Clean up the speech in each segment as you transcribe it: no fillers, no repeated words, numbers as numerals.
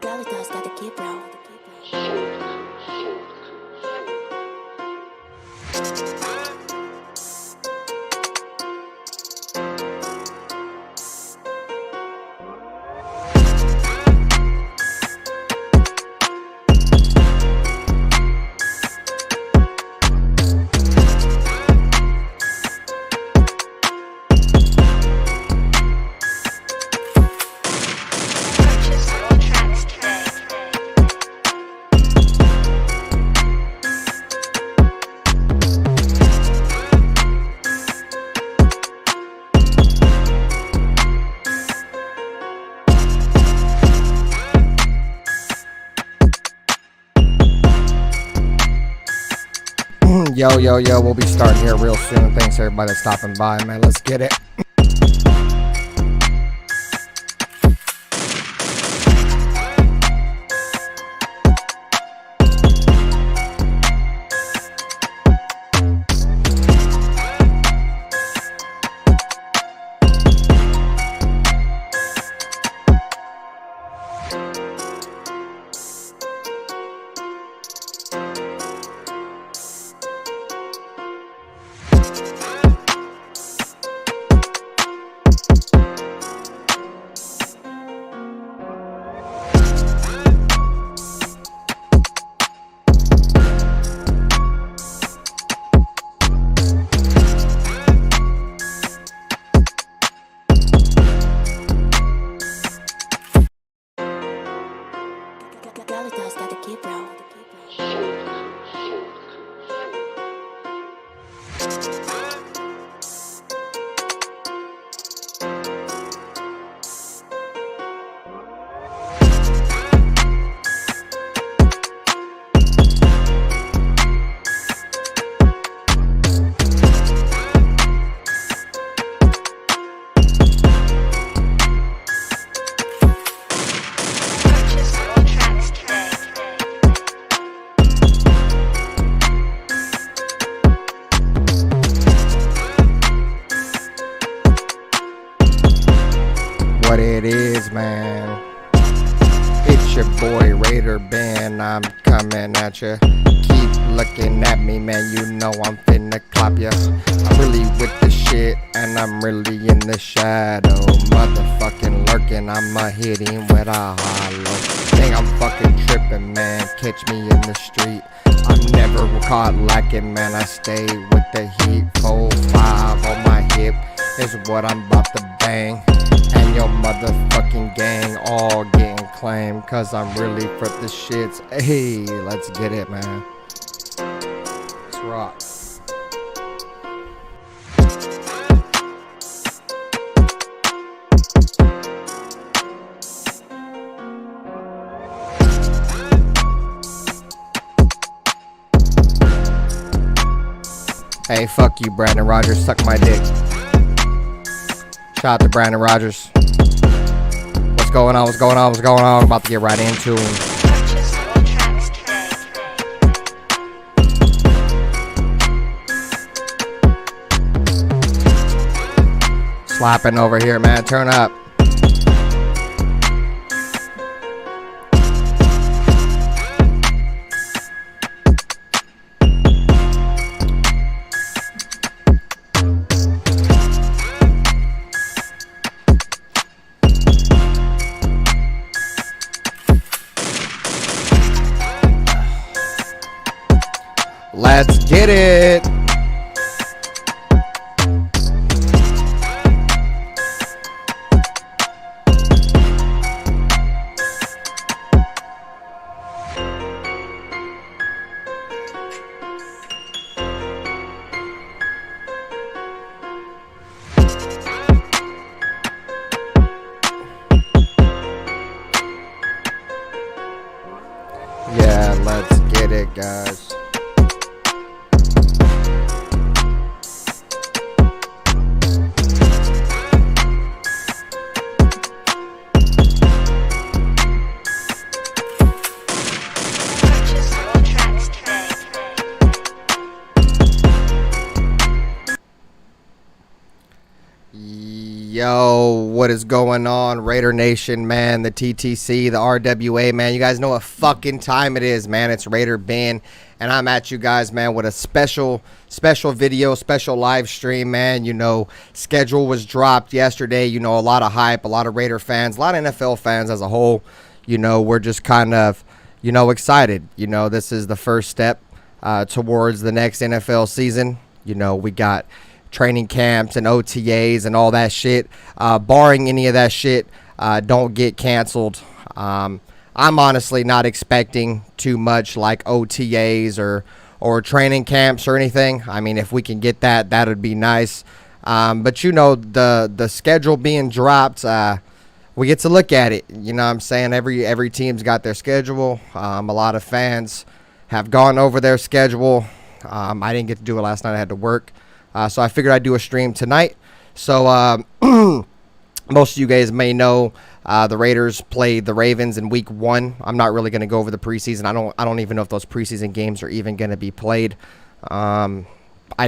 Galitas got the kid, bro. Yo, we'll be starting here real soon. Thanks everybody that's stopping by, man. Let's get it. Galitas got the kid, bro. What it is, man. It's your boy Raider Band. I'm coming at ya. Keep looking at me, man. You know I'm finna clap ya. I'm really with the shit, and I'm really in the shadow. Motherfucking lurking, I'ma hit him with a hollow. Think I'm fucking tripping, man. Catch me in the street. I'm never caught lacking, man. I stay with the heat. 4-5 on my hip is what I'm about to bang. And your motherfucking gang all getting claimed, cause I'm really for the shits. Hey, let's get it, man. Let's rock. Hey, fuck you, Brandon Rogers. Suck my dick. Shout out to Brandon Rogers. What's going on? I'm about to get right into him. Slapping over here, man. Turn up. Let's get it. Yeah, let's get it, guys. Yo, what is going on, Raider Nation, man? The TTC, the RWA, man. You guys know what fucking time it is, man. It's Raider Ben, and I'm at you guys, man, with a special video, special live stream, man. You know, schedule was dropped yesterday. You know, a lot of hype, a lot of Raider fans, a lot of NFL fans as a whole. You know, we're just kind of, you know, excited. You know, this is the first step towards the next NFL season. You know, we got training camps and OTAs and all that shit. Barring any of that shit don't get canceled. I'm honestly not expecting too much like OTAs or training camps or anything. I mean, if we can get that, that would be nice. But you know, the schedule being dropped, we get to look at it. You know what I'm saying? Every team's got their schedule. A lot of fans have gone over their schedule. I didn't get to do it last night. I had to work. So I figured I'd do a stream tonight. So most of you guys may know the Raiders played the Ravens in week 1. I'm not really going to go over the preseason. I don't even know if those preseason games are even going to be played. I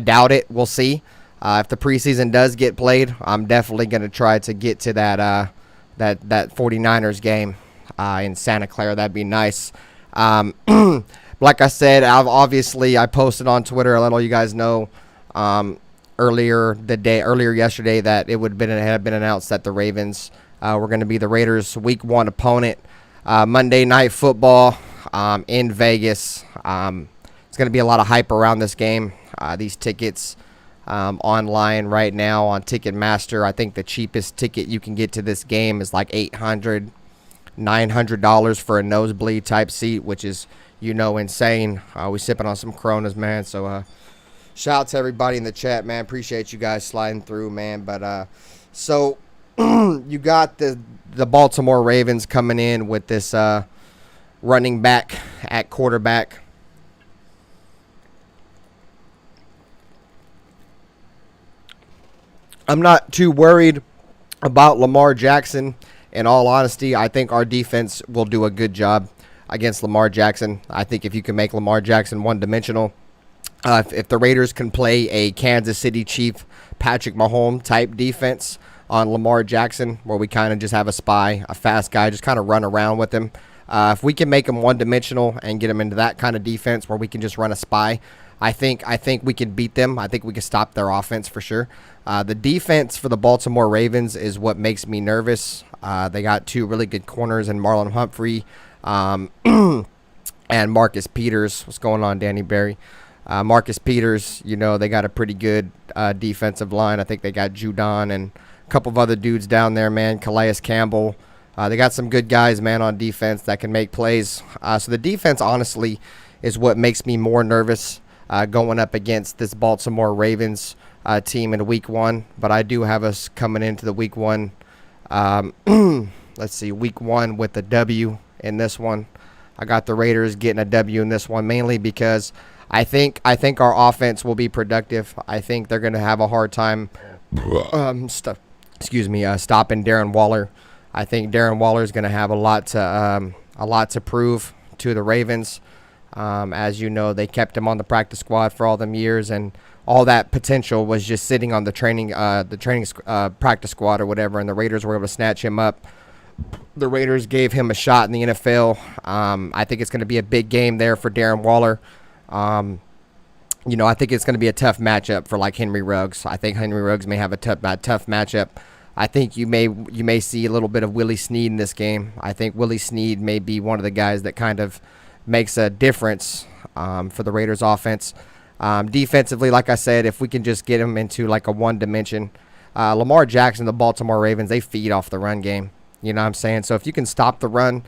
doubt it. We'll see. If the preseason does get played, I'm definitely going to try to get to that 49ers game in Santa Clara. That'd be nice. Like I said, I posted on Twitter. I let all you guys know earlier yesterday that it had been announced that the Ravens were going to be the Raiders' Week 1 opponent. Monday Night Football in Vegas. It's going to be a lot of hype around this game. These tickets online right now on Ticketmaster. I think the cheapest ticket you can get to this game is like $800, $900 for a nosebleed type seat, which is, you know, insane. We sipping on some Coronas, man. So shout out to everybody in the chat, man. Appreciate you guys sliding through, man. But so you got the Baltimore Ravens coming in with this running back at quarterback. I'm not too worried about Lamar Jackson. In all honesty, I think our defense will do a good job against Lamar Jackson. I think if you can make Lamar Jackson one-dimensional, if the Raiders can play a Kansas City Chief, Patrick Mahomes type defense on Lamar Jackson, where we kind of just have a spy, a fast guy, just kind of run around with him. If we can make him one-dimensional and get him into that kind of defense where we can just run a spy, I think we can beat them. I think we can stop their offense for sure. The defense for the Baltimore Ravens is what makes me nervous. They got two really good corners in Marlon Humphrey and Marcus Peters. What's going on, Danny Berry? Marcus Peters, you know, they got a pretty good defensive line. I think they got Judon and a couple of other dudes down there, man. Calais Campbell. They got some good guys, man, on defense that can make plays. So the defense, honestly, is what makes me more nervous going up against this Baltimore Ravens team in week 1. But I do have us coming into the week 1. Let's see, week 1 with a W in this one. I got the Raiders getting a W in this one, mainly because I think our offense will be productive. I think they're going to have a hard time stopping Darren Waller. I think Darren Waller is going to have a lot to prove to the Ravens. As you know, they kept him on the practice squad for all them years, and all that potential was just sitting on the training practice squad or whatever, and the Raiders were able to snatch him up. The Raiders gave him a shot in the NFL. I think it's going to be a big game there for Darren Waller. You know, I think it's going to be a tough matchup for like Henry Ruggs. I think Henry Ruggs may have a tough matchup. I think you may see a little bit of Willie Snead in this game. I think Willie Snead may be one of the guys that kind of makes a difference for the Raiders offense. Defensively, like I said, if we can just get him into like a one dimension, Lamar Jackson, the Baltimore Ravens, they feed off the run game. You know what I'm saying? So if you can stop the run,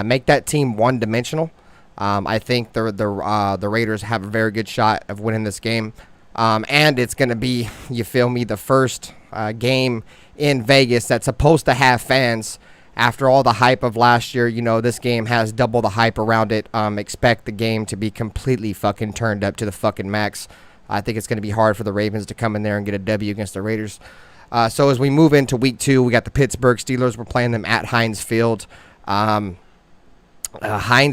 make that team one dimensional, I think the Raiders have a very good shot of winning this game. And it's going to be, you feel me, the first game in Vegas that's supposed to have fans. After all the hype of last year, you know, this game has double the hype around it. Expect the game to be completely fucking turned up to the fucking max. I think it's going to be hard for the Ravens to come in there and get a W against the Raiders. So as we move into week 2, we got the Pittsburgh Steelers. We're playing them at Heinz Field. Heinz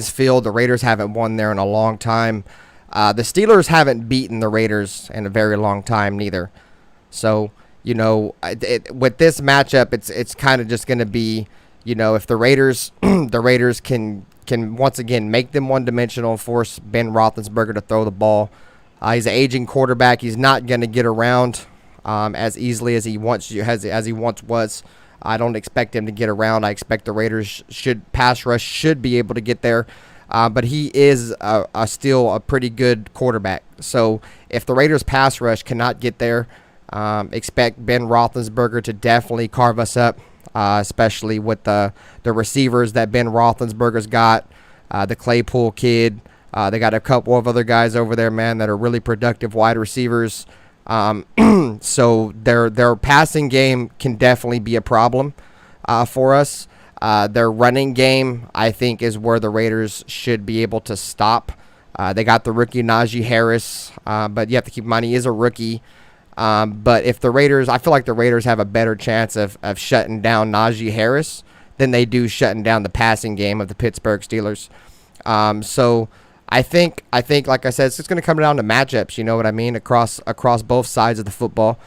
Field, the Raiders haven't won there in a long time. The Steelers haven't beaten the Raiders in a very long time neither. So With this matchup, it's kind of just going to be, if the Raiders the Raiders can once again make them one-dimensional and force Ben Roethlisberger to throw the ball. He's an aging quarterback. He's not going to get around as easily as he once was. I don't expect him to get around. I expect the Raiders pass rush should be able to get there. But he is still a pretty good quarterback. So if the Raiders pass rush cannot get there, expect Ben Roethlisberger to definitely carve us up, especially with the receivers that Ben Roethlisberger's got, the Claypool kid. They got a couple of other guys over there, man, that are really productive wide receivers. So their passing game can definitely be a problem for us. Their running game, I think, is where the Raiders should be able to stop. They got the rookie Najee Harris, but you have to keep in mind he is a rookie. But if the Raiders, I feel like the Raiders have a better chance of shutting down Najee Harris than they do shutting down the passing game of the Pittsburgh Steelers. So I think, like I said, it's just going to come down to matchups. You know what I mean? Across both sides of the football.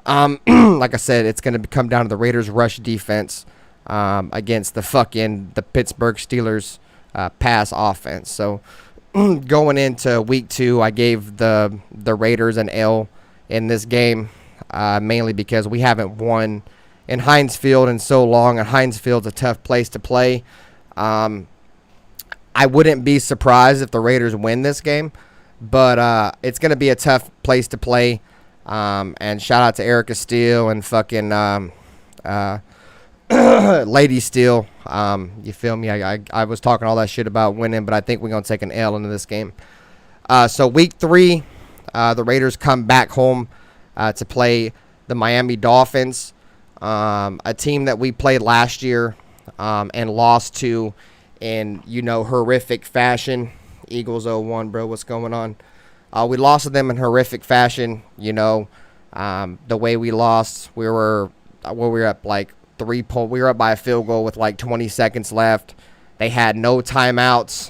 Like I said, it's going to come down to the Raiders' rush defense against the Pittsburgh Steelers pass offense. So going into week 2, I gave the Raiders an L in this game, mainly because we haven't won in Heinz Field in so long, and Heinz Field's a tough place to play. I wouldn't be surprised if the Raiders win this game, but it's going to be a tough place to play. And shout out to Erica Steele and fucking Lady Steele. You feel me? I was talking all that shit about winning, but I think we're going to take an L into this game. So week 3, the Raiders come back home to play the Miami Dolphins, a team that we played last year and lost to in, horrific fashion. Eagles 0-1, bro. What's going on? We lost to them in horrific fashion. The way we lost, we were up like 3 points. We were up by a field goal with like 20 seconds left. They had no timeouts.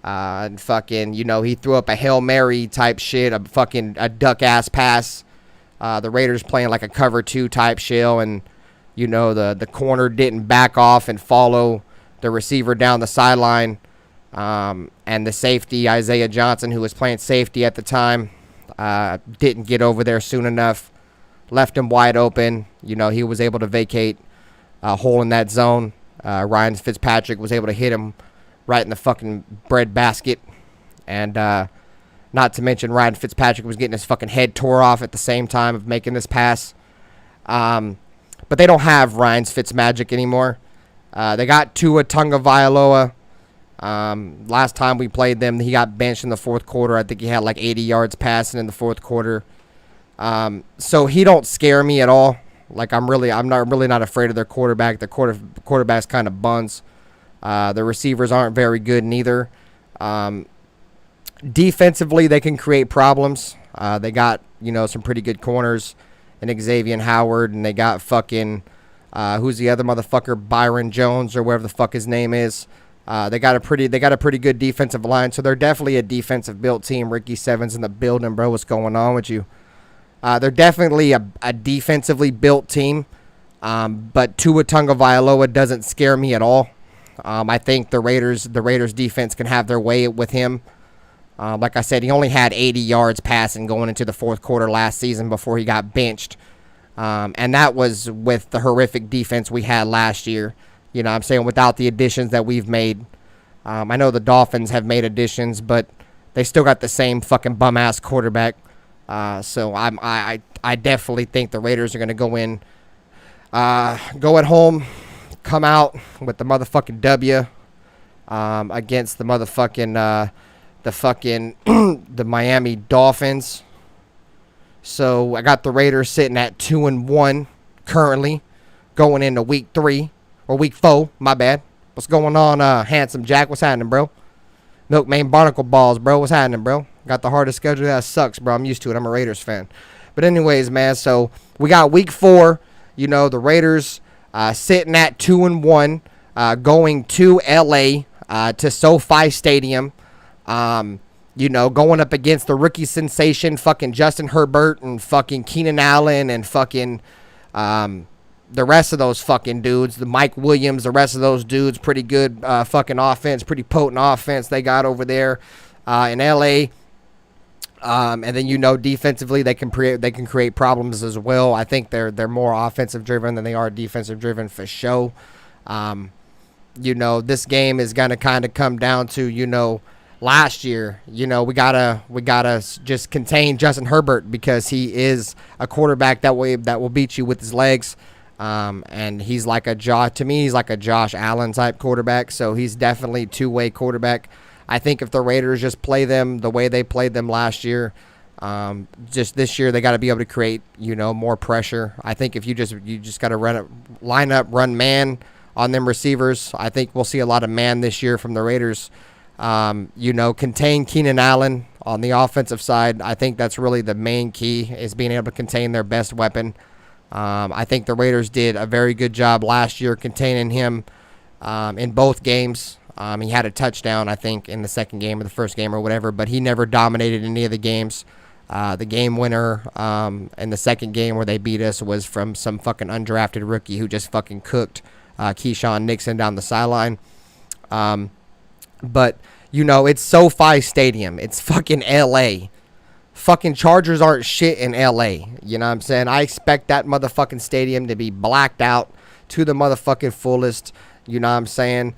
And fucking, he threw up a Hail Mary type shit, a duck ass pass. The Raiders playing like a cover 2 type shell, and the corner didn't back off and follow the receiver down the sideline. And the safety, Isaiah Johnson, who was playing safety at the time, didn't get over there soon enough. Left him wide open. He was able to vacate a hole in that zone. Ryan Fitzpatrick was able to hit him right in the fucking bread basket. And not to mention Ryan Fitzpatrick was getting his fucking head tore off at the same time of making this pass. But they don't have Ryan's Fitzmagic anymore. They got Tua Tagovailoa. Last time we played them, he got benched in the fourth quarter. I think he had like 80 yards passing in the fourth quarter. So he don't scare me at all. Like I'm not afraid of their quarterback. The quarterback's kind of buns. The receivers aren't very good neither. Defensively, they can create problems. They got some pretty good corners in Xavier Howard, and they got fucking who's the other motherfucker, Byron Jones or whatever the fuck his name is. They got a pretty good defensive line, so they're definitely a defensive built team. Ricky Sevens in the building, bro. What's going on with you? They're definitely a defensively built team, but Tua Tagovailoa doesn't scare me at all. I think the Raiders defense can have their way with him. Like I said, he only had 80 yards passing going into the fourth quarter last season before he got benched, and that was with the horrific defense we had last year. I'm saying without the additions that we've made. I know the Dolphins have made additions, but they still got the same fucking bum-ass quarterback. So I definitely think the Raiders are going to go at home, come out with the motherfucking W against the motherfucking the Miami Dolphins. So I got the Raiders sitting at 2-1 currently, going into week 3. Or week 4, my bad. What's going on, Handsome Jack? What's happening, bro? Milkman Barnacle Balls, bro. What's happening, bro? Got the hardest schedule. That sucks, bro. I'm used to it. I'm a Raiders fan. But anyways, man, so we got week 4. The Raiders sitting at 2-1, going to L.A., to SoFi Stadium. You know, going up against the rookie sensation, fucking Justin Herbert and fucking Keenan Allen and fucking the rest of those fucking dudes, the Mike Williams, the rest of those dudes, pretty good fucking offense, pretty potent offense they got over there in LA. And then, you know, defensively they can create problems as well. I think they're more offensive driven than they are defensive driven for show. You know, this game is gonna kind of come down to, you know, last year, you know, we gotta just contain Justin Herbert because he is a quarterback that will beat you with his legs. And he's like he's like a Josh Allen type quarterback. So he's definitely a two-way quarterback. I think if the Raiders just play them the way they played them last year, just this year they got to be able to create, you know, more pressure. I think if you just got to run man on them receivers. I think we'll see a lot of man this year from the Raiders. You know, contain Keenan Allen on the offensive side. I think that's really the main key, is being able to contain their best weapon. I think the Raiders did a very good job last year containing him in both games. He had a touchdown, I think, in the second game or the first game or whatever, but he never dominated any of the games. The game winner in the second game where they beat us was from some fucking undrafted rookie who just fucking cooked Keyshawn Nixon down the sideline. But, you know, it's SoFi Stadium. It's fucking L.A. Fucking Chargers aren't shit in L.A. You know what I'm saying? I expect that motherfucking stadium to be blacked out to the motherfucking fullest. You know what I'm saying?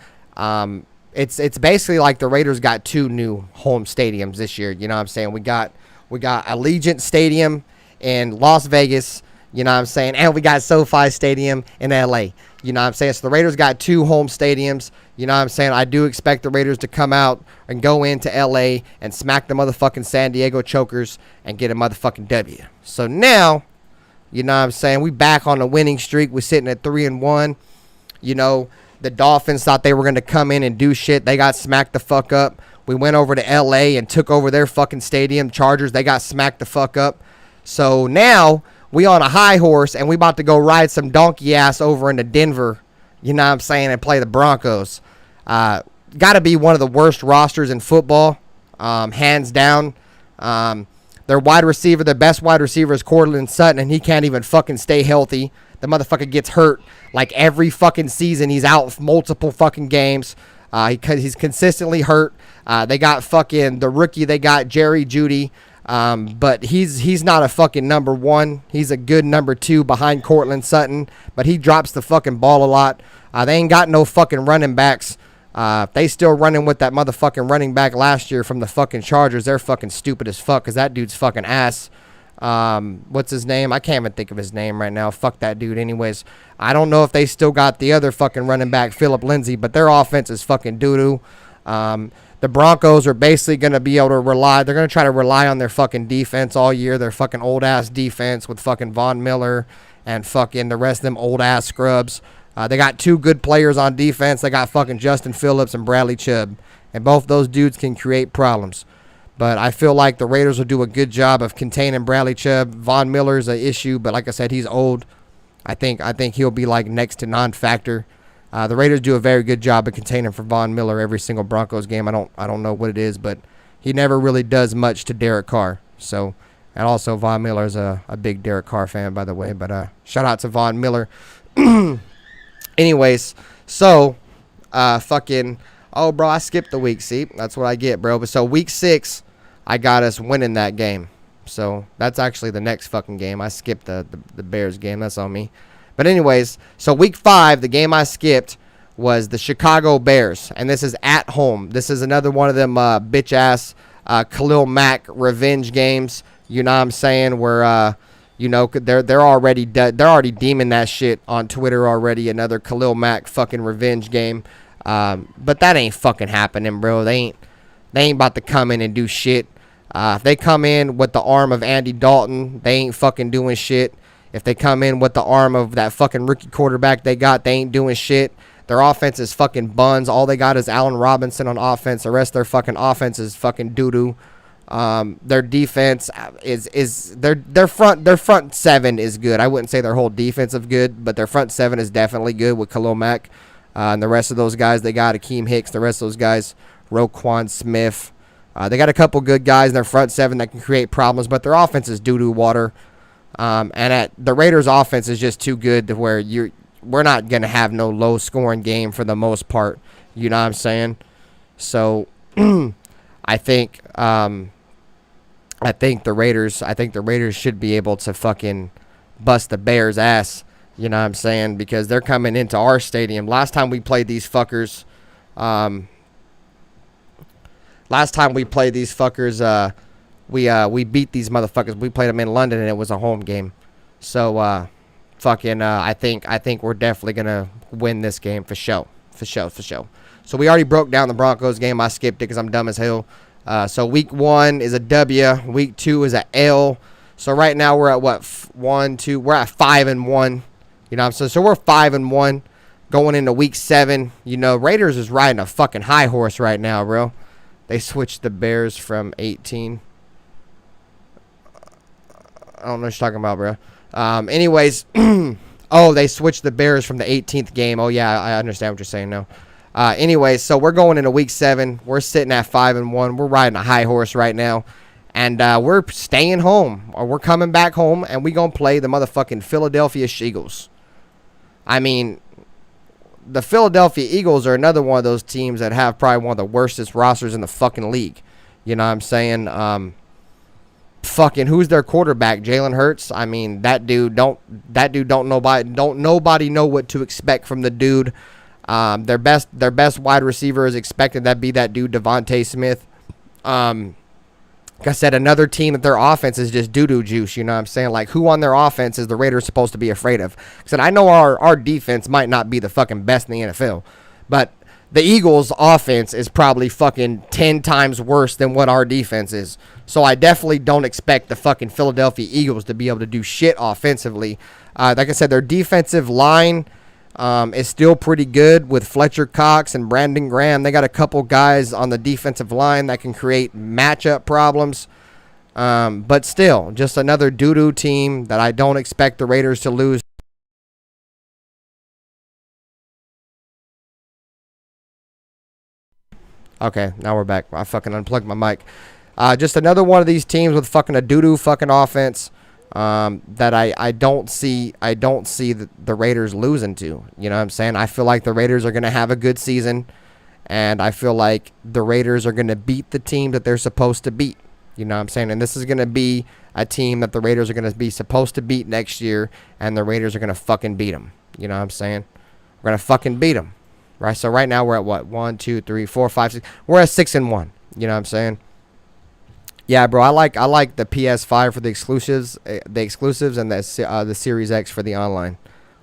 It's basically like the Raiders got two new home stadiums this year. You know what I'm saying? We got Allegiant Stadium in Las Vegas. You know what I'm saying? And we got SoFi Stadium in L.A. You know what I'm saying? So the Raiders got two home stadiums. You know what I'm saying? I do expect the Raiders to come out and go into L.A. and smack the motherfucking San Diego Chokers and get a motherfucking W. So now, you know what I'm saying? We back on the winning streak. We're sitting at 3-1. You know, the Dolphins thought they were going to come in and do shit. They got smacked the fuck up. We went over to L.A. and took over their fucking stadium. Chargers, they got smacked the fuck up. So now we on a high horse, and we about to go ride some donkey ass over into Denver, you know what I'm saying, and play the Broncos. Got to be one of the worst rosters in football, hands down. Their best wide receiver is Courtland Sutton, and he can't even fucking stay healthy. The motherfucker gets hurt like every fucking season. He's out multiple fucking games. He's consistently hurt. They got fucking the rookie. They got Jerry Jeudy. But he's not a fucking number one. He's a good number two behind Courtland Sutton, but he drops the fucking ball a lot. They ain't got no fucking running backs. They still running with that motherfucking running back last year from the fucking Chargers. They're fucking stupid as fuck because that dude's fucking ass. What's his name? I can't even think of his name right now. Fuck that dude anyways. I don't know if they still got the other fucking running back, Philip Lindsay, but their offense is fucking doo-doo. The Broncos are basically going to be able to rely. They're going to try to rely on their fucking defense all year. Their fucking old-ass defense with fucking Von Miller and fucking the rest of them old-ass scrubs. They got two good players on defense. They got fucking Justin Phillips and Bradley Chubb. And both those dudes can create problems. But I feel like the Raiders will do a good job of containing Bradley Chubb. Von Miller's an issue, but like I said, he's old. I think he'll be like next to non-factor. The Raiders do a very good job of containing for Von Miller every single Broncos game. I don't know what it is, but he never really does much to Derek Carr. So, and also Von Miller's a big Derek Carr fan, by the way. But shout out to Von Miller. Anyways, so oh, bro, I skipped the week. See, that's what I get, bro. But so week 6, I got us winning that game. So that's actually the next fucking game. I skipped the Bears game. That's on me. But anyways, so week 5, the game I skipped was the Chicago Bears. And this is at home. This is another one of them bitch-ass Khalil Mack revenge games. You know what I'm saying? Where, you know, they're already deeming that shit on Twitter already. Another Khalil Mack fucking revenge game. But that ain't fucking happening, bro. They ain't about to come in and do shit. If they come in with the arm of Andy Dalton, they ain't fucking doing shit. If they come in with the arm of that fucking rookie quarterback they got, they ain't doing shit. Their offense is fucking buns. All they got is Allen Robinson on offense. The rest of their fucking offense is fucking doo-doo. Their defense is their front 7 is good. I wouldn't say their whole defense is good, but their front 7 is definitely good with Khalil Mack. And the rest of those guys, they got Akeem Hicks. The rest of those guys, Roquan Smith, They got a couple good guys in their front seven that can create problems, but their offense is doo-doo water. And the Raiders' offense is just too good to where we're not going to have no low-scoring game for the most part. You know what I'm saying? So I think the Raiders should be able to fucking bust the Bears' ass. You know what I'm saying? Because they're coming into our stadium. Last time we played these fuckers, we beat these motherfuckers. We played them in London, and it was a home game. So, I think we're definitely gonna win this game for sure. So we already broke down the Broncos game. I skipped it because I'm dumb as hell. So week 1 is a W. Week 2 is a L. So right now we're at what? 1, 2. We're at 5-1. You know what I'm saying? So we're 5-1 going into week 7. You know, Raiders is riding a fucking high horse right now, bro. They switched the Bears from 18. I don't know what you're talking about, bro. Anyways, oh, they switched the Bears from the 18th game. Oh, yeah, I understand what you're saying now. Anyways, so we're going into week 7. We're sitting at 5-1. We're riding a high horse right now. And we're staying home, or we're coming back home, and we're going to play the motherfucking Philadelphia Eagles. I mean, the Philadelphia Eagles are another one of those teams that have probably one of the worstest rosters in the fucking league. You know what I'm saying? Fucking who's their quarterback? Jalen Hurts. I mean, that dude don't nobody know what to expect from the dude. Their best wide receiver is expected to be that dude Devontae Smith. Like I said, another team that their offense is just doo-doo juice, you know what I'm saying? Like, who on their offense is the Raiders supposed to be afraid of? Because I know our defense might not be the fucking best in the NFL, but the Eagles' offense is probably fucking 10 times worse than what our defense is. So I definitely don't expect the fucking Philadelphia Eagles to be able to do shit offensively. Like I said, their defensive line is still pretty good with Fletcher Cox and Brandon Graham. They got a couple guys on the defensive line that can create matchup problems. But still, just another doo-doo team that I don't expect the Raiders to lose. Okay, now we're back. I fucking unplugged my mic. Just another one of these teams with fucking a doo-doo fucking offense. That I don't see the Raiders losing to. You know what I'm saying? I feel like the Raiders are going to have a good season, and I feel like the Raiders are going to beat the team that they're supposed to beat. You know what I'm saying? And this is going to be a team that the Raiders are going to be supposed to beat next year, and the Raiders are going to fucking beat them. You know what I'm saying? We're going to fucking beat them. Right? So right now we're at what? 1, 2, 3, 4, 5, 6. We're at 6-1. You know what I'm saying? Yeah, bro, I like the PS5 for the exclusives, and the Series X for the online,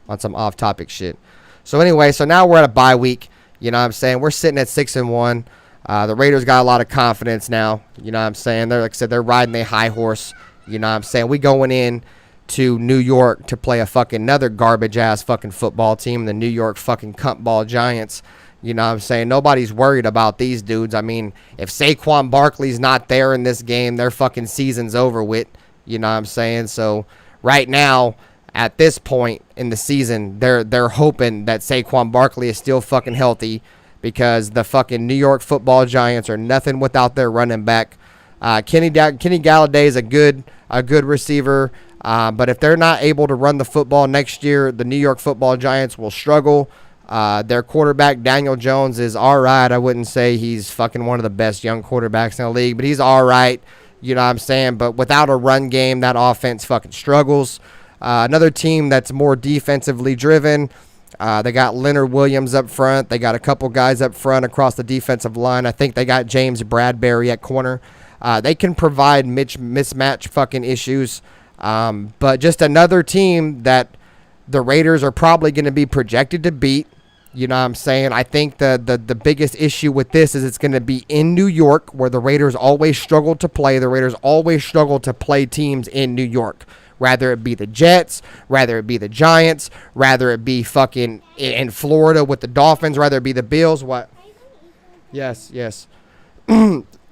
on some off-topic shit. So anyway, so now we're at a bye week. You know what I'm saying? We're sitting at 6-1. The Raiders got a lot of confidence now. You know what I'm saying? They're, like I said, they're riding a high horse. You know what I'm saying? We going in to New York to play a fucking another garbage ass fucking football team, the New York fucking cuntball Giants. You know what I'm saying? Nobody's worried about these dudes. I mean, if Saquon Barkley's not there in this game, their fucking season's over with. You know what I'm saying? So right now, at this point in the season, they're hoping that Saquon Barkley is still fucking healthy, because the fucking New York football Giants are nothing without their running back. Kenny Galladay is a good receiver, but if they're not able to run the football next year, the New York football Giants will struggle. Their quarterback, Daniel Jones, is all right. I wouldn't say he's fucking one of the best young quarterbacks in the league, but he's all right. You know what I'm saying? But without a run game, that offense fucking struggles. Another team that's more defensively driven, they got Leonard Williams up front. They got a couple guys up front across the defensive line. I think they got James Bradbury at corner. They can provide mismatch fucking issues. But just another team that the Raiders are probably going to be projected to beat. You know what I'm saying? I think the biggest issue with this is it's going to be in New York, where the Raiders always struggle to play. The Raiders always struggle to play teams in New York. Rather it be the Jets, rather it be the Giants, rather it be fucking in Florida with the Dolphins, rather it be the Bills. What? Yes.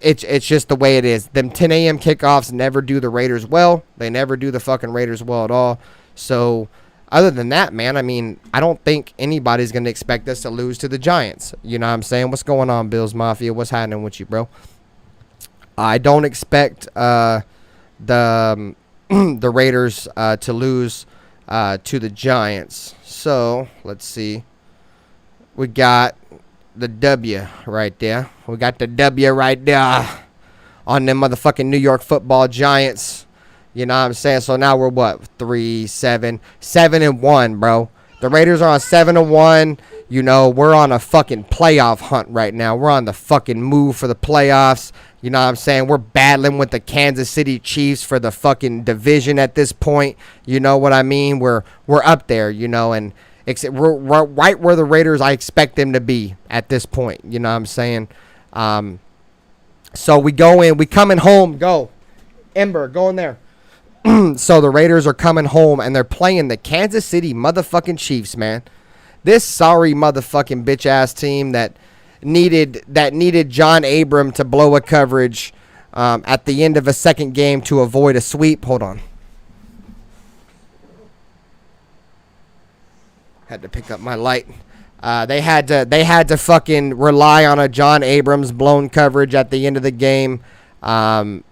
It's just the way it is. Them 10 a.m. kickoffs never do the Raiders well. They never do the fucking Raiders well at all. So other than that, man, I mean, I don't think anybody's going to expect us to lose to the Giants. You know what I'm saying? What's going on, Bills Mafia? What's happening with you, bro? I don't expect the the Raiders to lose to the Giants. So let's see. We got the W right there. We got the W right there on them motherfucking New York Football Giants. You know what I'm saying? So now we're what? 7-1, bro. The Raiders are on 7-1. You know, we're on a fucking playoff hunt right now. We're on the fucking move for the playoffs. You know what I'm saying? We're battling with the Kansas City Chiefs for the fucking division at this point. You know what I mean? We're up there, you know, and we're right where the Raiders I expect them to be at this point. You know what I'm saying? So we go in. We coming home. Go. Ember, go in there. So the Raiders are coming home, and they're playing the Kansas City motherfucking Chiefs, man. This sorry motherfucking bitch-ass team that needed John Abram to blow a coverage at the end of a second game to avoid a sweep. Hold on. Had to pick up my light. They had to fucking rely on a John Abrams blown coverage at the end of the game to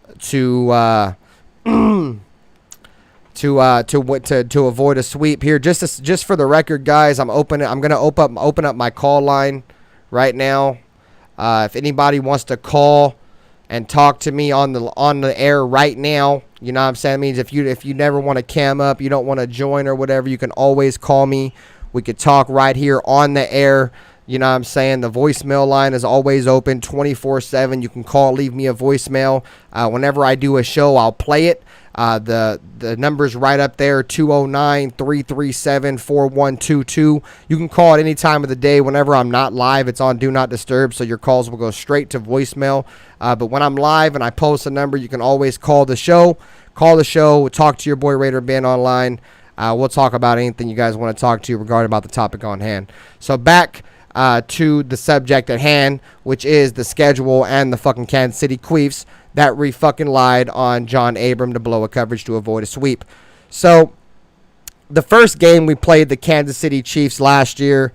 avoid a sweep here. Just for the record, guys, I'm gonna open up my call line right now. If anybody wants to call and talk to me on the air right now, you know what I'm saying? That means if you never want to cam up, you don't want to join or whatever, you can always call me. We could talk right here on the air. You know what I'm saying? The voicemail line is always open 24/7. You can call, leave me a voicemail. Whenever I do a show, I'll play it. The number's right up there, 209-337-4122. You can call at any time of the day. Whenever I'm not live, it's on Do Not Disturb, so your calls will go straight to voicemail. But when I'm live and I post a number, you can always call the show. Call the show. Talk to your boy Raider Ben online. We'll talk about anything you guys want to talk to regarding about the topic on hand. So back to the subject at hand, which is the schedule and the fucking Kansas City Chiefs that fucking lied on John Abram to blow a coverage to avoid a sweep. So the first game we played the Kansas City Chiefs last year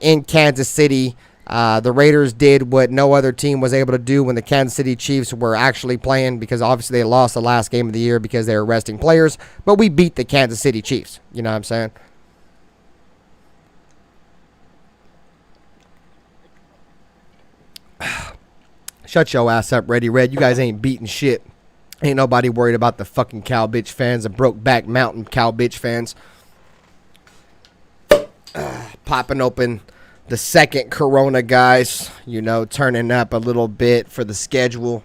in Kansas City. The Raiders did what no other team was able to do when the Kansas City Chiefs were actually playing, because obviously they lost the last game of the year because they were resting players, but we beat the Kansas City Chiefs. You know what I'm saying? Shut your ass up, Ready Red. You guys ain't beating shit. Ain't nobody worried about the fucking cow bitch fans, the Brokeback Mountain cow bitch fans. Popping open the second Corona, guys. You know, turning up a little bit for the schedule.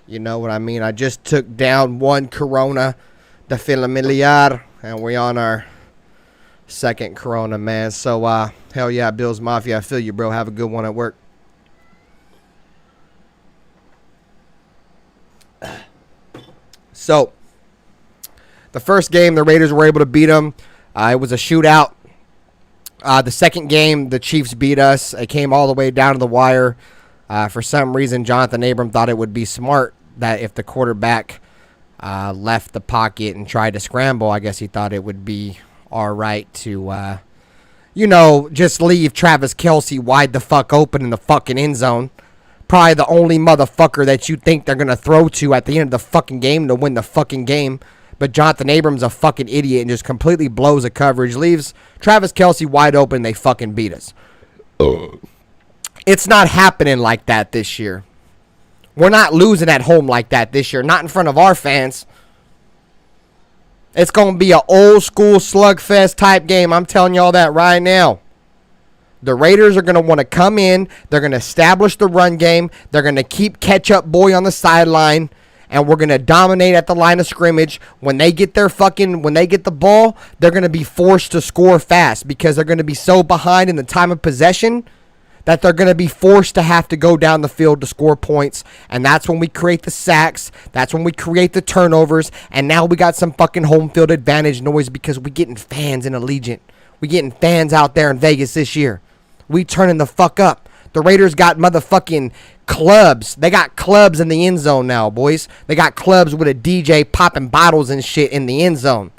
You know what I mean? I just took down one Corona, the Familiar, and we on our second Corona, man. So, hell yeah, Bills Mafia, I feel you, bro. Have a good one at work. So, the first game, the Raiders were able to beat them. It was a shootout. The second game, the Chiefs beat us. It came all the way down to the wire. For some reason, Jonathan Abram thought it would be smart that if the quarterback left the pocket and tried to scramble, I guess he thought it would be all right to, just leave Travis Kelce wide the fuck open in the fucking end zone. Probably the only motherfucker that you think they're going to throw to at the end of the fucking game to win the fucking game. But Jonathan Abram's a fucking idiot and just completely blows a coverage. Leaves Travis Kelce wide open. They fucking beat us. It's not happening like that this year. We're not losing at home like that this year. Not in front of our fans. It's going to be an old school slugfest type game. I'm telling y'all that right now. The Raiders are going to want to come in. They're going to establish the run game. They're going to keep catch-up boy on the sideline. And we're going to dominate at the line of scrimmage. When they get the ball, they're going to be forced to score fast because they're going to be so behind in the time of possession that they're going to be forced to have to go down the field to score points. And that's when we create the sacks. That's when we create the turnovers. And now we got some fucking home field advantage noise because we getting fans in Allegiant. We getting fans out there in Vegas this year. We turning the fuck up. The Raiders got motherfucking clubs. They got clubs in the end zone now, boys. They got clubs with a DJ popping bottles and shit in the end zone.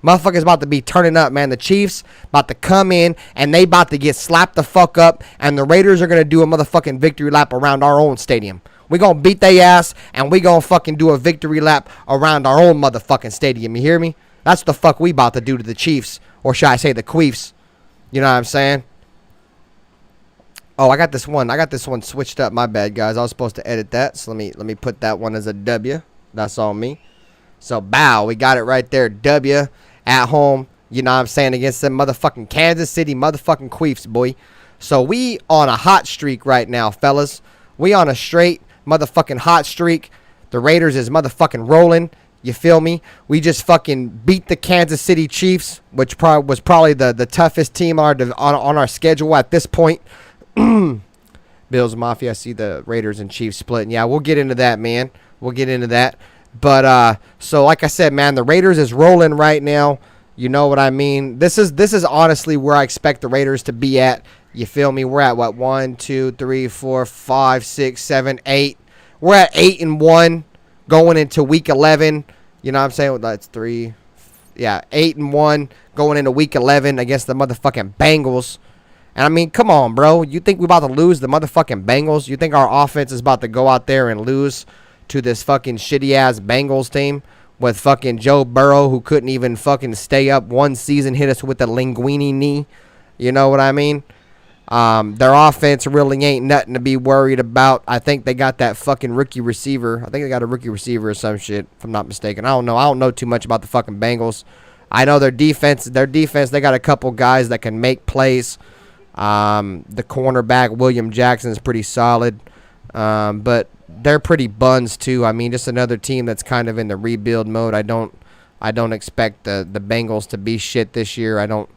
Motherfuckers about to be turning up, man. The Chiefs about to come in, and they about to get slapped the fuck up, and the Raiders are going to do a motherfucking victory lap around our own stadium. We gonna beat they ass, and we gonna fucking do a victory lap around our own motherfucking stadium. You hear me? That's what the fuck we about to do to the Chiefs, or should I say the Queefs? You know what I'm saying? Oh, I got this one switched up. My bad, guys. I was supposed to edit that, so let me put that one as a W. That's on me. So, bow. We got it right there. W at home. You know what I'm saying? Against them motherfucking Kansas City motherfucking Queefs, boy. So, we on a hot streak right now, fellas. We on a straight motherfucking hot streak. The Raiders is motherfucking rolling. You feel me? We just fucking beat the Kansas City Chiefs, which was probably the toughest team on our schedule at this point. Bills Mafia. I see the Raiders and Chiefs splitting. Yeah, we'll get into that, man. We'll get into that. But so like I said, man, the Raiders is rolling right now. You know what I mean? This is honestly where I expect the Raiders to be at. You feel me? We're at what? 1, 2, 3, 4, 5, 6, 7, 8. We're at 8-1 going into week 11. You know what I'm saying? That's 3. Yeah, 8-1 going into week 11 against the motherfucking Bengals. And I mean, come on, bro. You think we about to lose the motherfucking Bengals? You think our offense is about to go out there and lose to this fucking shitty-ass Bengals team with fucking Joe Burrow, who couldn't even fucking stay up one season, hit us with the linguini knee? You know what I mean? Their offense really ain't nothing to be worried about. I think they got that fucking rookie receiver. I think they got a rookie receiver or some shit, if I'm not mistaken. I don't know. I don't know too much about the fucking Bengals. I know their defense, they got a couple guys that can make plays. The cornerback, William Jackson, is pretty solid. But they're pretty buns too. I mean, just another team that's kind of in the rebuild mode. I don't expect the Bengals to be shit this year. I don't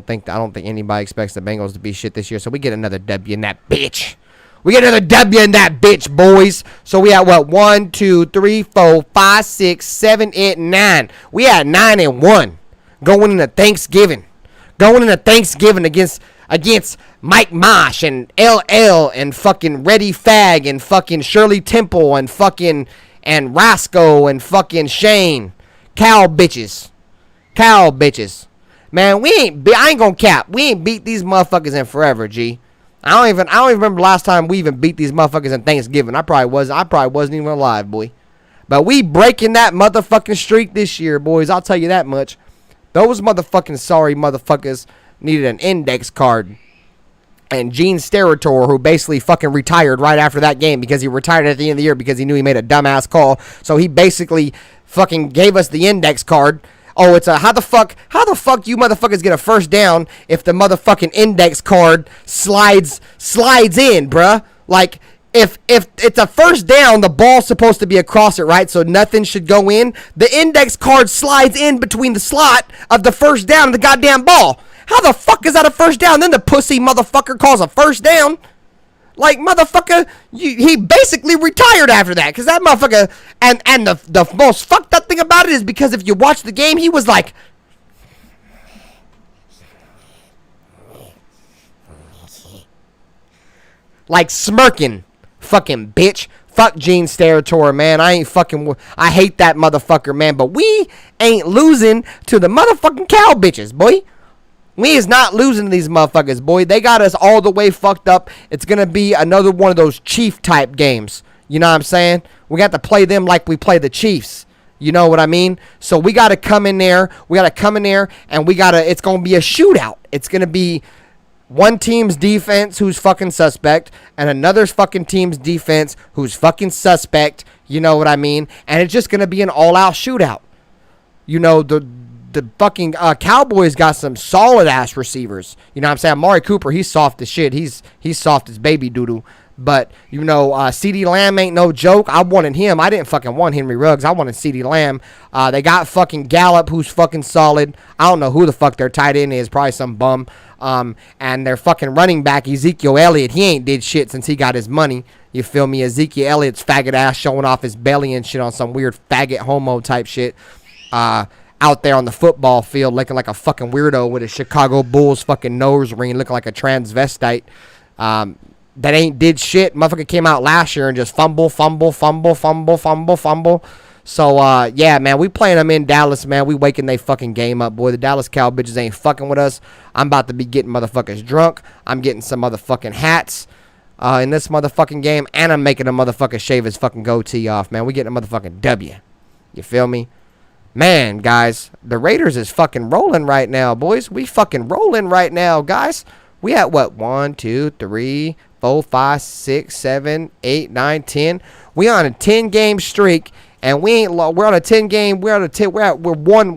think anybody expects the Bengals to be shit this year. So we get another W in that bitch. We get another W in that bitch, boys. So we at what? 1, 2, 3, 4, 5, 6, 7, 8, 9. We at 9-1 going into Thanksgiving. Going into Thanksgiving against Mike Mosh and LL and fucking Reddy Fag and fucking Shirley Temple and fucking and Roscoe and fucking Shane. Cow bitches. Man, I ain't gonna cap. We ain't beat these motherfuckers in forever, G. I don't even remember last time we even beat these motherfuckers in Thanksgiving. I probably wasn't even alive, boy. But we breaking that motherfucking streak this year, boys. I'll tell you that much. Those motherfucking sorry motherfuckers needed an index card. And Gene Steratore, who basically fucking retired right after that game because he retired at the end of the year because he knew he made a dumbass call. So he basically fucking gave us the index card. Oh, it's a how the fuck you motherfuckers get a first down if the motherfucking index card slides in, bruh. Like if it's a first down, the ball's supposed to be across it, right? So nothing should go in. The index card slides in between the slot of the first down and the goddamn ball. How the fuck is that a first down? Then the pussy motherfucker calls a first down. Like, motherfucker, he basically retired after that. Because that motherfucker, and the most fucked up thing about it is because if you watch the game, he was like, smirking. Fucking bitch. Fuck Gene Steratore, man. I hate that motherfucker, man. But we ain't losing to the motherfucking cow bitches, boy. We is not losing to these motherfuckers, boy. They got us all the way fucked up. It's going to be another one of those Chief-type games. You know what I'm saying? We got to play them like we play the Chiefs. You know what I mean? So we got to come in there. And it's going to be a shootout. It's going to be one team's defense who's fucking suspect and another fucking team's defense who's fucking suspect. You know what I mean? And it's just going to be an all-out shootout. You know, the fucking Cowboys got some solid ass receivers. You know what I'm saying? Amari Cooper, he's soft as shit. He's soft as baby doodoo. But, you know, CeeDee Lamb ain't no joke. I wanted him. I didn't fucking want Henry Ruggs. I wanted CeeDee Lamb. They got fucking Gallup, who's fucking solid. I don't know who the fuck their tight end is. Probably some bum. And their fucking running back, Ezekiel Elliott, he ain't did shit since he got his money. You feel me? Ezekiel Elliott's faggot ass showing off his belly and shit on some weird faggot homo type shit. Out there on the football field looking like a fucking weirdo with a Chicago Bulls fucking nose ring, looking like a transvestite. That ain't did shit. Motherfucker came out last year and just fumble. So, yeah, man, we playing them in Dallas, man. We waking they fucking game up, boy. The Dallas Cow bitches ain't fucking with us. I'm about to be getting motherfuckers drunk. I'm getting some motherfucking hats. in this motherfucking game, and I'm making a motherfucker shave his fucking goatee off, man. We getting a motherfucking W. You feel me? Man, guys, the Raiders is fucking rolling right now, boys. We fucking rolling right now, guys. We at what? 1, 2, 3, 4, 5, 6, 7, 8, 9, 10. We on a 10-game streak, and we're on a 10-game.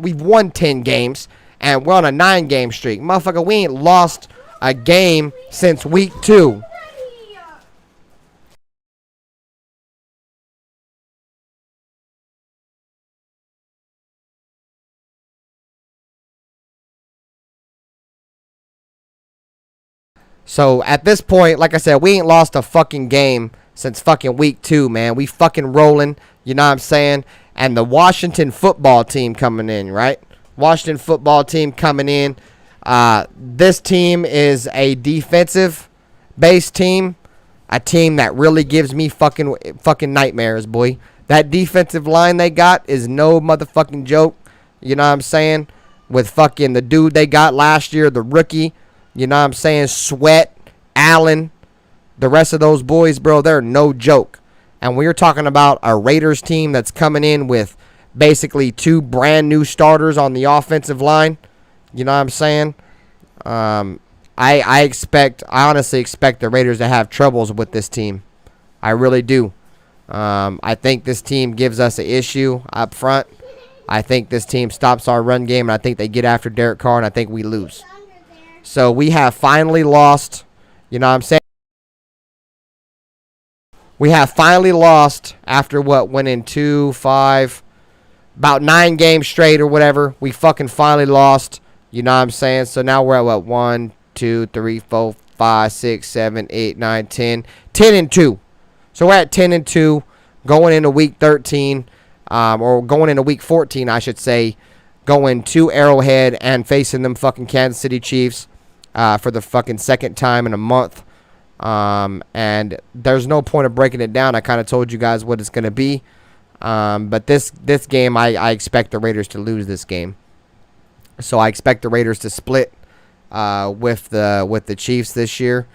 We've won 10 games, and we're on a 9-game streak, motherfucker. We ain't lost a game since week 2. So at this point, like I said, we ain't lost a fucking game since fucking week 2, man. We fucking rolling, you know what I'm saying? And the Washington football team coming in, right? Washington football team coming in. This team is a defensive-based team, a team that really gives me fucking nightmares, boy. That defensive line they got is no motherfucking joke, you know what I'm saying? With fucking the dude they got last year, the rookie. You know what I'm saying? Sweat, Allen, the rest of those boys, bro, they're no joke. And we're talking about a Raiders team that's coming in with basically 2 brand new starters on the offensive line. You know what I'm saying? I honestly expect the Raiders to have troubles with this team. I really do. I think this team gives us an issue up front. I think this team stops our run game, and I think they get after Derek Carr, and I think we lose. So we have finally lost, you know what I'm saying? We have finally lost after what went in 2, 5, about 9 games straight or whatever. We fucking finally lost, you know what I'm saying? So now we're at what, 1, 2, 3, 4, 5, 6, 7, 8, 9, 10. 10-2. So we're at 10-2 going into week 13, or going into week 14, I should say, going to Arrowhead and facing them fucking Kansas City Chiefs. For the fucking second time in a month. And there's no point of breaking it down. I kind of told you guys what it's going to be. But this game, I expect the Raiders to lose this game. So I expect the Raiders to split with the Chiefs this year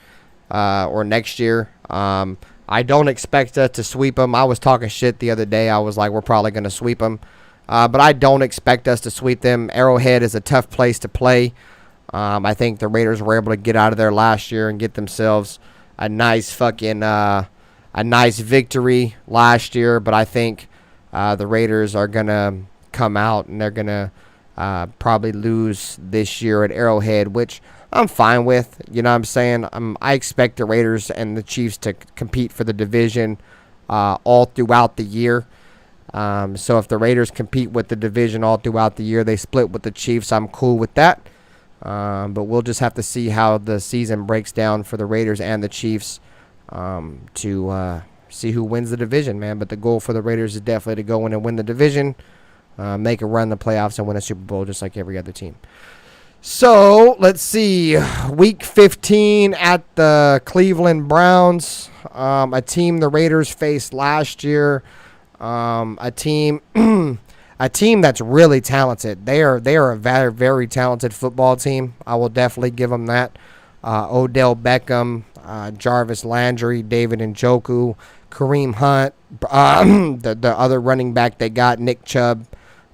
or next year. I don't expect us to sweep them. I was talking shit the other day. I was like, we're probably going to sweep them. But I don't expect us to sweep them. Arrowhead is a tough place to play. I think the Raiders were able to get out of there last year and get themselves a nice victory last year. But I think the Raiders are going to come out and they're going to probably lose this year at Arrowhead, which I'm fine with. You know what I'm saying? I expect the Raiders and the Chiefs to compete for the division all throughout the year. So if the Raiders compete with the division all throughout the year, they split with the Chiefs, I'm cool with that. But we'll just have to see how the season breaks down for the Raiders and the Chiefs to see who wins the division, man. But the goal for the Raiders is definitely to go in and win the division, make a run in the playoffs, and win a Super Bowl just like every other team. So, let's see. Week 15 at the Cleveland Browns, a team the Raiders faced last year, a team... A team that's really talented. They are a very, very talented football team. I will definitely give them that. Odell Beckham, Jarvis Landry, David Njoku, Kareem Hunt, the other running back they got, Nick Chubb.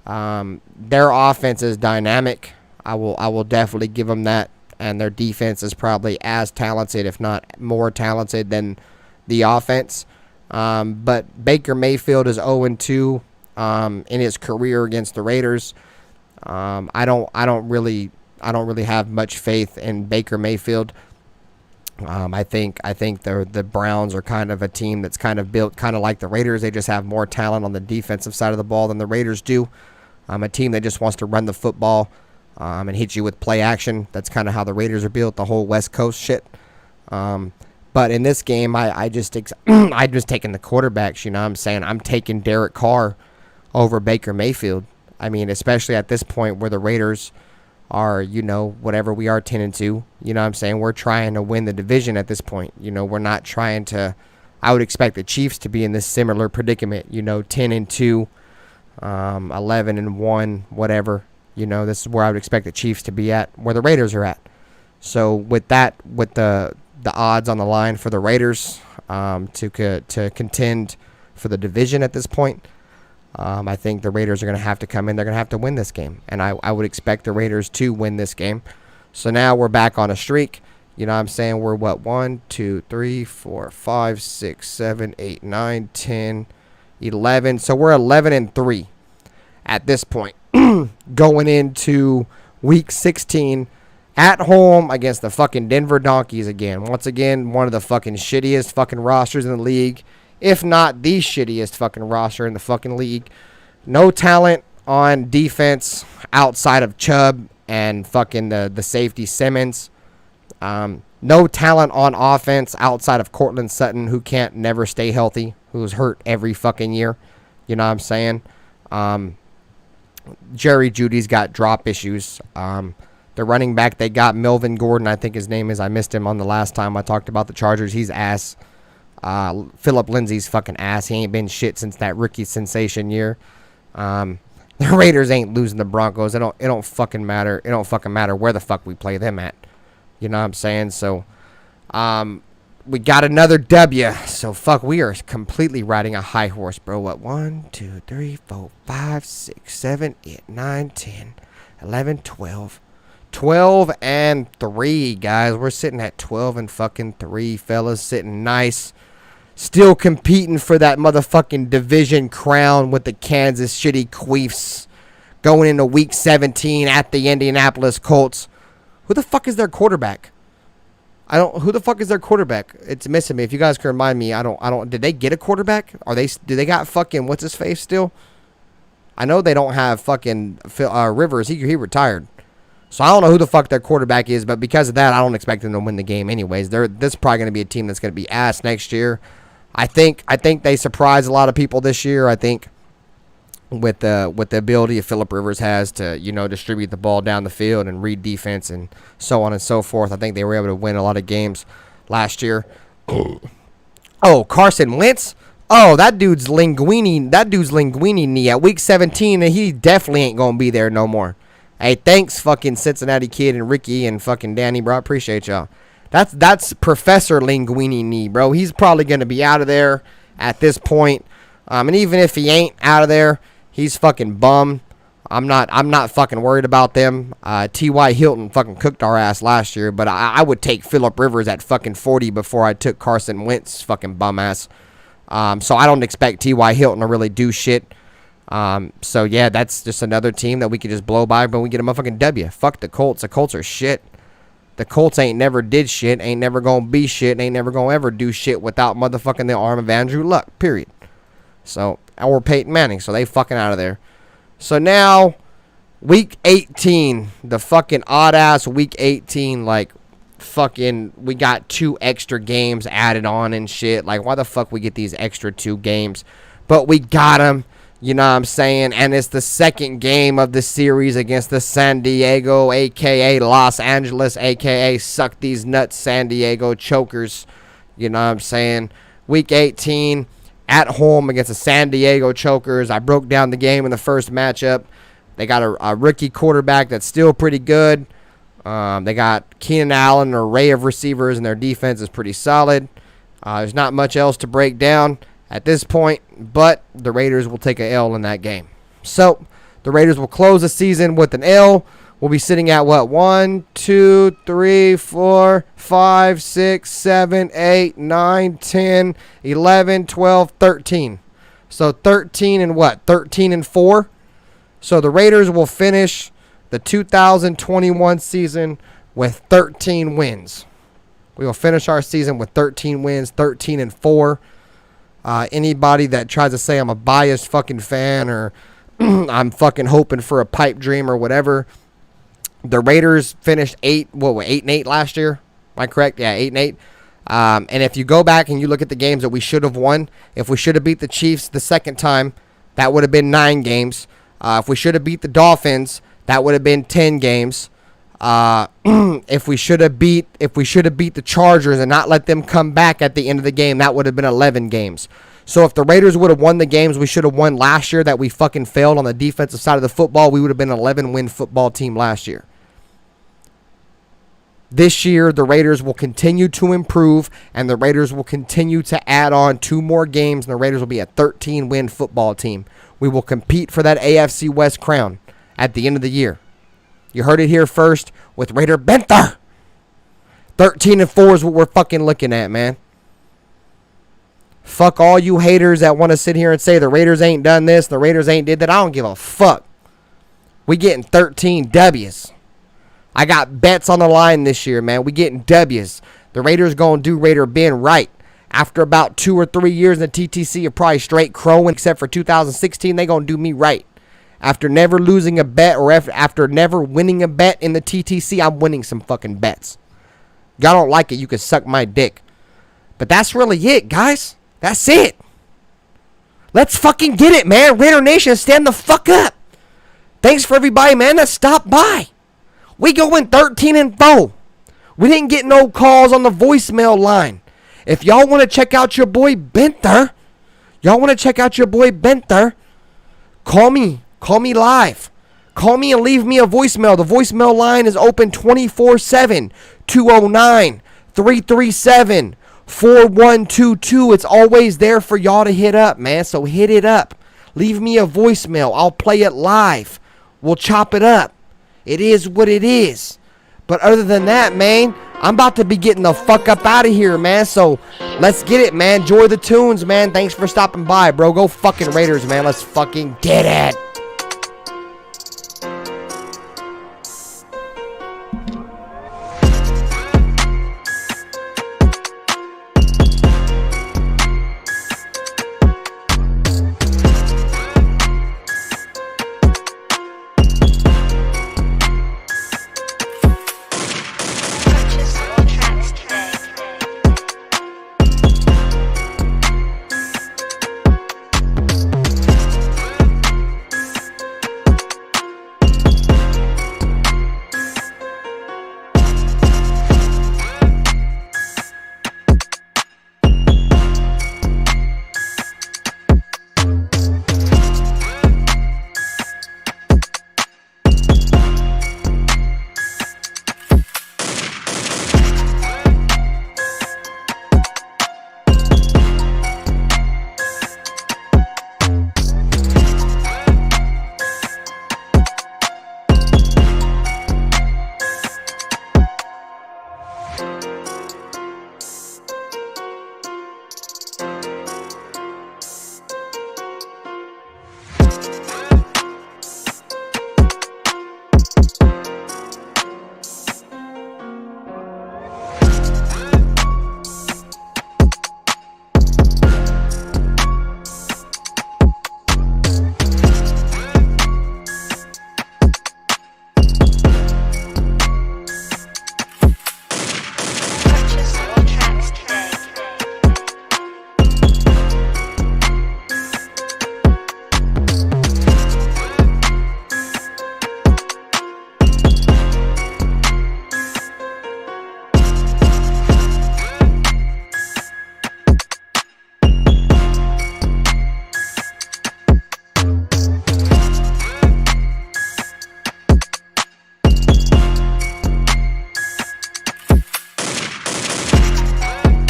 Their offense is dynamic. I will definitely give them that. And their defense is probably as talented, if not more talented, than the offense. But Baker Mayfield is 0-2. In his career against the Raiders. I don't really have much faith in Baker Mayfield. I think the Browns are kind of a team that's kind of built kind of like the Raiders. They just have more talent on the defensive side of the ball than the Raiders do. A team that just wants to run the football and hit you with play action. That's kind of how the Raiders are built, the whole West Coast shit. But in this game, I just taking the quarterbacks. You know what I'm saying? I'm taking Derek Carr over Baker Mayfield. I mean, especially at this point where the Raiders are, you know, whatever we are, 10-2. You know what I'm saying? We're trying to win the division at this point. You know, we're not trying to... I would expect the Chiefs to be in this similar predicament. You know, 10-2, 11-1, whatever. You know, this is where I would expect the Chiefs to be at, where the Raiders are at. So with that, with the the odds on the line for the Raiders to contend for the division at this point. I think the Raiders are going to have to come in. They're going to have to win this game. And I would expect the Raiders to win this game. So now we're back on a streak. You know what I'm saying? We're what? 1, 2, 3, 4, 5, 6, 7, 8, 9, 10, 11. So we're 11-3 at this point. Going into week 16 at home against the fucking Denver Donkeys again. Once again, one of the fucking shittiest fucking rosters in the league. If not the shittiest fucking roster in the fucking league. No talent on defense outside of Chubb and fucking the safety Simmons. No talent on offense outside of Cortland Sutton, who can't never stay healthy, who's hurt every fucking year. You know what I'm saying? Jerry Jeudy's got drop issues. The running back they got, Melvin Gordon, I think his name is. I missed him on the last time I talked about the Chargers. He's ass. Philip Lindsay's fucking ass. He ain't been shit since that rookie sensation year. The Raiders ain't losing the Broncos. It don't fucking matter. It don't fucking matter where the fuck we play them at. You know what I'm saying? So, we got another W. So, fuck, we are completely riding a high horse, bro. What? 1, 2, 3, 4, 5, 6, 7, 8, 9, 10, 11, 12. 12-3, guys. We're sitting at 12-3, fellas. Sitting nice. Still competing for that motherfucking division crown with the Kansas City Chiefs. Going into week 17 at the Indianapolis Colts. Who the fuck is their quarterback? Who the fuck is their quarterback? It's missing me. If you guys can remind me, did they get a quarterback? Do they got fucking what's his face still? I know they don't have fucking Rivers. He retired. So I don't know who the fuck their quarterback is, but because of that, I don't expect them to win the game anyways. This is probably going to be a team that's going to be ass next year. I think they surprise a lot of people this year. I think with the ability of Phillip Rivers has to, distribute the ball down the field and read defense and so on and so forth. I think they were able to win a lot of games last year. Oh, Carson Wentz? Oh, that dude's linguini knee at week 17, and he definitely ain't going to be there no more. Hey, thanks, fucking Cincinnati Kid and Ricky and fucking Danny, bro. I appreciate y'all. That's Professor Linguini knee, bro. He's probably going to be out of there at this point. And even if he ain't out of there, he's fucking bummed. I'm not fucking worried about them. T.Y. Hilton fucking cooked our ass last year, but I would take Phillip Rivers at fucking 40 before I took Carson Wentz fucking bum ass. So I don't expect T.Y. Hilton to really do shit. So yeah, that's just another team that we could just blow by, but we get a motherfucking W. Fuck the Colts. The Colts are shit. The Colts ain't never did shit, ain't never gonna be shit, ain't never gonna ever do shit without motherfucking the arm of Andrew Luck, period. So, or Peyton Manning, so they fucking out of there. So now, week 18, the fucking odd-ass week 18, like, fucking, we got 2 extra games added on and shit. Like, why the fuck we get these extra 2 games? But we got them. You know what I'm saying? And it's the second game of the series against the San Diego, a.k.a. Los Angeles, a.k.a. Suck These Nuts San Diego Chokers. You know what I'm saying? Week 18, at home against the San Diego Chokers. I broke down the game in the first matchup. They got a rookie quarterback that's still pretty good. They got Keenan Allen, an array of receivers, and their defense is pretty solid. There's not much else to break down at this point, but the Raiders will take an L in that game. So, the Raiders will close the season with an L. We'll be sitting at what? 1, 2, 3, 4, 5, 6, 7, 8, 9, 10, 11, 12, 13. So, 13 and what? 13 and 4. So, the Raiders will finish the 2021 season with 13 wins. We will finish our season with 13 wins, 13 and 4. Anybody that tries to say I'm a biased fucking fan or I'm fucking hoping for a pipe dream or whatever. The Raiders finished 8-8 last year. Am I correct? Yeah, 8-8. And if you go back and you look at the games that we should have won, if we should have beat the Chiefs the second time, that would have been 9 games. If we should have beat the Dolphins, that would have been 10 games. If we should have beat the Chargers and not let them come back at the end of the game, that would have been 11 games. So if the Raiders would have won the games we should have won last year that we fucking failed on the defensive side of the football, we would have been an 11-win football team last year. This year, the Raiders will continue to improve, and the Raiders will continue to add on 2 more games, and the Raiders will be a 13-win football team. We will compete for that AFC West crown at the end of the year. You heard it here first with Raider Benther. 13-4 is what we're fucking looking at, man. Fuck all you haters that want to sit here and say the Raiders ain't done this, the Raiders ain't did that. I don't give a fuck. We getting 13 W's. I got bets on the line this year, man. We getting W's. The Raiders going to do Raider Ben right. After about 2 or 3 years in the TTC, you're probably straight crowing, except for 2016. They going to do me right. After never losing a bet or after never winning a bet in the TTC, I'm winning some fucking bets. Y'all don't like it, you can suck my dick. But that's really it, guys. That's it. Let's fucking get it, man. Raider Nation, stand the fuck up. Thanks for everybody, man, that stopped by. We going 13-4. We didn't get no calls on the voicemail line. If y'all want to check out your boy Benther, call me. Call me live. Call me and leave me a voicemail. The voicemail line is open 24/7. 209-337-4122. It's always there for y'all to hit up, man. So hit it up. Leave me a voicemail. I'll play it live. We'll chop it up. It is what it is. But other than that, man, I'm about to be getting the fuck up out of here, man. So let's get it, man. Enjoy the tunes, man. Thanks for stopping by, bro. Go fucking Raiders, man. Let's fucking get it.